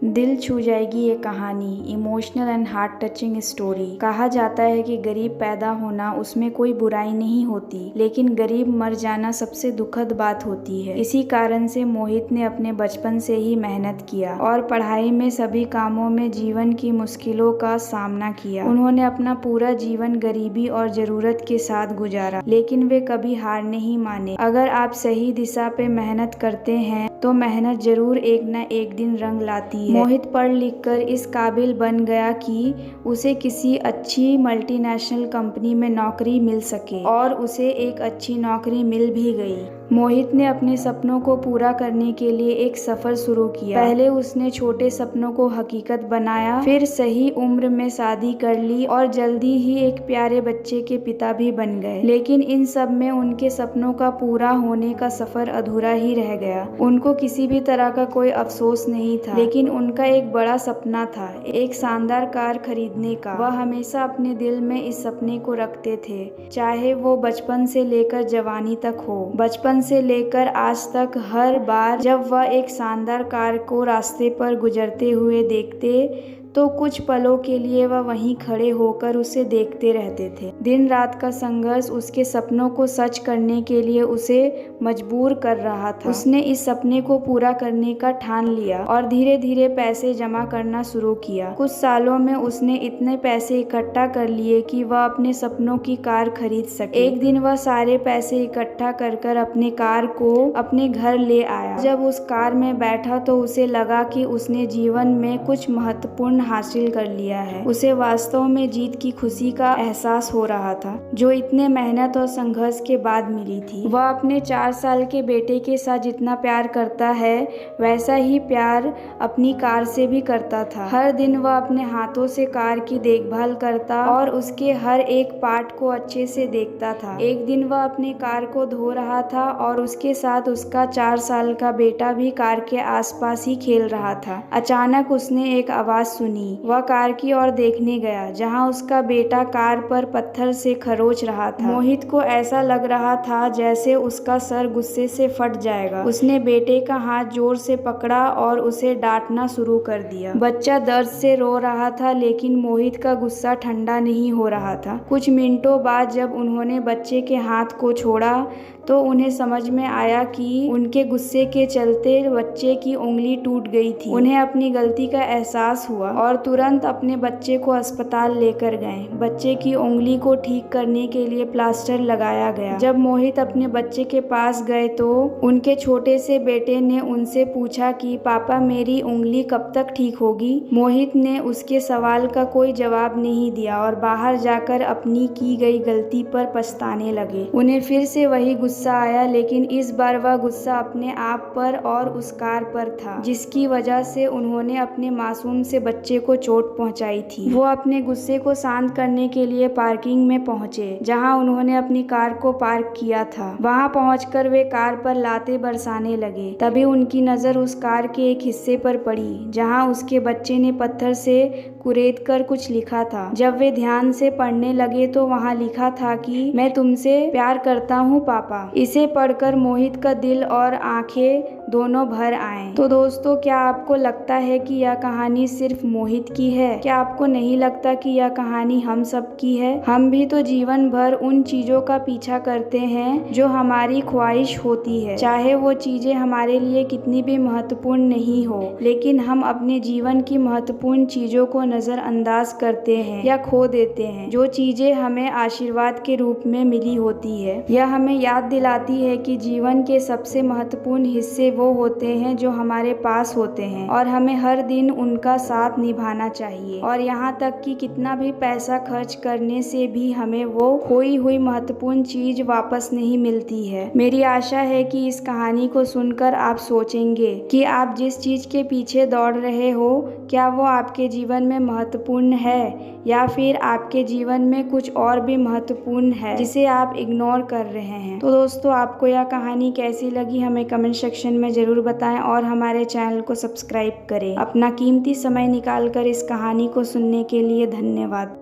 दिल छू जाएगी ये कहानी, emotional and heart touching story. कहा जाता है कि गरीब पैदा होना उसमें कोई बुराई नहीं होती, लेकिन गरीब मर जाना सबसे दुखद बात होती है। इसी कारण से मोहित ने अपने बचपन से ही मेहनत किया और पढ़ाई में सभी कामों में जीवन की मुश्किलों का सामना किया। उन्होंने अपना पूरा जीवन गरीबी और जरूरत के साथ गुजारा, लेकिन वे कभी हार नहीं माने। अगर आप सही दिशा पे मेहनत करते हैं तो मेहनत जरूर एक न एक दिन रंग लाती है। मोहित पढ़ लिख कर इस काबिल बन गया कि उसे किसी अच्छी मल्टीनेशनल कंपनी में नौकरी मिल सके, और उसे एक अच्छी नौकरी मिल भी गई। मोहित ने अपने सपनों को पूरा करने के लिए एक सफर शुरू किया। पहले उसने छोटे सपनों को हकीकत बनाया, फिर सही उम्र में शादी कर ली और जल्दी ही एक प्यारे बच्चे के पिता भी बन गए। लेकिन इन सब में उनके सपनों का पूरा होने का सफर अधूरा ही रह गया। उनको किसी भी तरह का कोई अफसोस नहीं था, लेकिन उनका एक बड़ा सपना था, एक शानदार कार खरीदने का। वह हमेशा अपने दिल में इस सपने को रखते थे, चाहे वो बचपन से लेकर जवानी तक हो। बचपन से लेकर आज तक हर बार जब वह एक शानदार कार को रास्ते पर गुजरते हुए देखते तो कुछ पलों के लिए वह वहीं खड़े होकर उसे देखते रहते थे। दिन रात का संघर्ष उसके सपनों को सच करने के लिए उसे मजबूर कर रहा था। उसने इस सपने को पूरा करने का ठान लिया और धीरे धीरे पैसे जमा करना शुरू किया। कुछ सालों में उसने इतने पैसे इकट्ठा कर लिए कि वह अपने सपनों की कार खरीद सके। एक दिन वह सारे पैसे इकट्ठा कर अपने कार को अपने घर ले आया। जब उस कार में बैठा तो उसे लगा कि उसने जीवन में कुछ महत्वपूर्ण हासिल कर लिया है। उसे वास्तव में जीत की खुशी का एहसास हो रहा था, जो इतने मेहनत और संघर्ष के बाद मिली थी। वह अपने 4 साल के बेटे के साथ जितना प्यार करता है, वैसा ही प्यार अपनी कार से भी करता था। हर दिन वह अपने हाथों से कार की देखभाल करता और उसके हर एक पार्ट को अच्छे से देखता था। एक दिन वह अपनी कार को धो रहा था और उसके साथ उसका 4 साल का बेटा भी कार के आसपास ही खेल रहा था। अचानक उसने एक आवाज सुनी। वह कार की ओर देखने गया, जहां उसका बेटा कार पर पत्थर से खरोच रहा था। मोहित को ऐसा लग रहा था जैसे उसका सर गुस्से से फट जाएगा। उसने बेटे का हाथ जोर से पकड़ा और उसे डांटना शुरू कर दिया। बच्चा दर्द से रो रहा था, लेकिन मोहित का गुस्सा ठंडा नहीं हो रहा था। कुछ मिनटों बाद जब उन्होंने बच्चे के हाथ को छोड़ा तो उन्हें समझ में आया कि उनके गुस्से के चलते बच्चे की उंगली टूट गई थी। उन्हें अपनी गलती का एहसास हुआ और तुरंत अपने बच्चे को अस्पताल लेकर गए। बच्चे की उंगली को ठीक करने के लिए प्लास्टर लगाया गया। जब मोहित अपने बच्चे के पास गए तो उनके छोटे से बेटे ने उनसे पूछा कि पापा, मेरी उंगली कब तक ठीक होगी? मोहित ने उसके सवाल का कोई जवाब नहीं दिया और बाहर जाकर अपनी की गई गलती पर पछताने लगे। उन्हें फिर से वही गुस्सा आया, लेकिन इस बार वह गुस्सा अपने आप पर और उस कार पर था, जिसकी वजह से उन्होंने अपने मासूम से बच्चे को चोट पहुंचाई थी। वो अपने गुस्से को शांत करने के लिए पार्किंग में पहुंचे, जहां उन्होंने अपनी कार को पार्क किया था। वहां पहुंचकर वे कार पर लातें बरसाने लगे। तभी उनकी नजर उस कार के एक हिस्से पर पड़ी, जहां उसके बच्चे ने पत्थर से कुरेद कर कुछ लिखा था। जब वे ध्यान से पढ़ने लगे तो वहां लिखा था कि मैं तुमसे प्यार करता हूँ पापा। इसे पढ़कर मोहित का दिल और आंखें दोनों भर आए। तो दोस्तों, क्या आपको लगता है कि यह कहानी सिर्फ मोहित की है? क्या आपको नहीं लगता कि यह कहानी हम सब की है? हम भी तो जीवन भर उन चीजों का पीछा करते हैं जो हमारी ख्वाहिश होती है, चाहे वो चीजें हमारे लिए कितनी भी महत्वपूर्ण नहीं हो। लेकिन हम अपने जीवन की महत्वपूर्ण चीजों को नजरअंदाज करते हैं या खो देते हैं, जो चीजें हमें आशीर्वाद के रूप में मिली होती है। यह हमें याद दिलाती है कि जीवन के सबसे महत्वपूर्ण हिस्से वो होते हैं जो हमारे पास होते हैं, और हमें हर दिन उनका साथ निभाना चाहिए। और यहाँ तक कि कितना भी पैसा खर्च करने से भी हमें वो खोई हुई महत्वपूर्ण चीज वापस नहीं मिलती है। मेरी आशा है कि इस कहानी को सुनकर आप सोचेंगे कि आप जिस चीज के पीछे दौड़ रहे हो, क्या वो आपके जीवन में महत्वपूर्ण है, या फिर आपके जीवन में कुछ और भी महत्वपूर्ण है जिसे आप इग्नोर कर रहे हैं। तो दोस्तों, आपको यह कहानी कैसी लगी हमें कमेंट सेक्शन में जरूर बताएं और हमारे चैनल को सब्सक्राइब करें। अपना कीमती समय निकालकर इस कहानी को सुनने के लिए धन्यवाद।